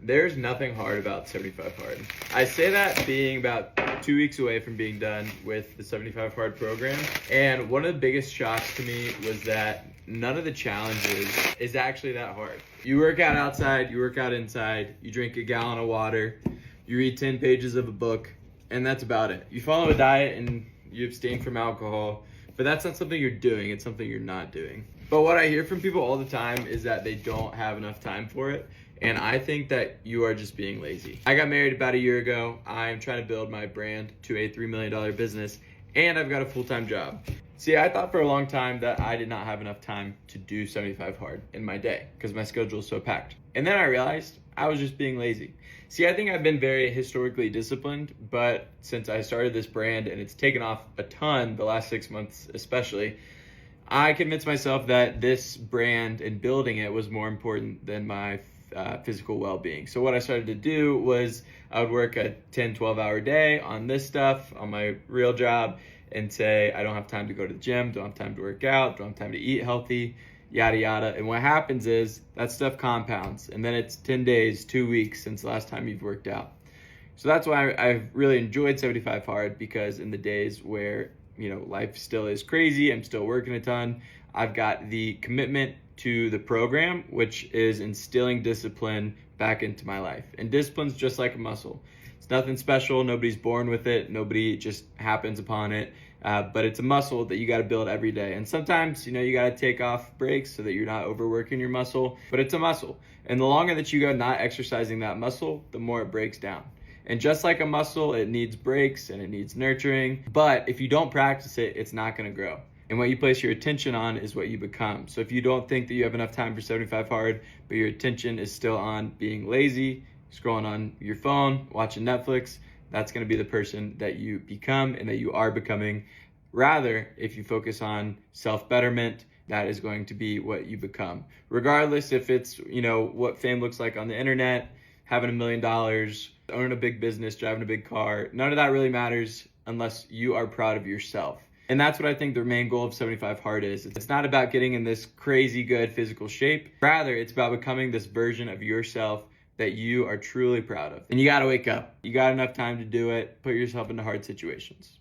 There's nothing hard about 75 Hard. I say that being about 2 weeks away from being done with the 75 Hard program. And one of the biggest shocks to me was that none of the challenges is actually that hard. You work out outside, you work out inside, you drink a gallon of water, you read 10 pages of a book, and that's about it. You follow a diet and you abstain from alcohol, but that's not something you're doing, it's something you're not doing. But what I hear from people all the time is that they don't have enough time for it. And I think that you are just being lazy. I got married about a year ago. I'm trying to build my brand to a $3 million business, and I've got a full-time job. See, I thought for a long time that I did not have enough time to do 75 Hard in my day because my schedule is so packed. And then I realized I was just being lazy. See, I think I've been very historically disciplined, but since I started this brand and it's taken off a ton the last 6 months especially, I convinced myself that this brand and building it was more important than my physical well-being. So what I started to do was I would work a 10, 12-hour day on this stuff, on my real job, and say, I don't have time to go to the gym, don't have time to work out, don't have time to eat healthy, yada, yada. And what happens is that stuff compounds, and then it's 10 days, 2 weeks since the last time you've worked out. So that's why I've really enjoyed 75 Hard, because in the days where, life still is crazy, I'm still working a ton, I've got the commitment to the program, which is instilling discipline back into my life. And discipline's just like a muscle. It's nothing special. Nobody's born with it. Nobody just happens upon it. But it's a muscle that you got to build every day. And sometimes, you got to take off breaks so that you're not overworking your muscle. But it's a muscle. And the longer that you go not exercising that muscle, the more it breaks down. And just like a muscle, it needs breaks and it needs nurturing. But if you don't practice it, it's not going to grow. And what you place your attention on is what you become. So if you don't think that you have enough time for 75 Hard, but your attention is still on being lazy, scrolling on your phone, watching Netflix, that's going to be the person that you become and that you are becoming. Rather, if you focus on self-betterment, that is going to be what you become. Regardless if it's, what fame looks like on the internet, having $1 million, owning a big business, driving a big car, none of that really matters unless you are proud of yourself. And that's what I think the main goal of 75 Hard is. It's not about getting in this crazy good physical shape. Rather, it's about becoming this version of yourself that you are truly proud of. And you gotta wake up. You got enough time to do it. Put yourself into hard situations.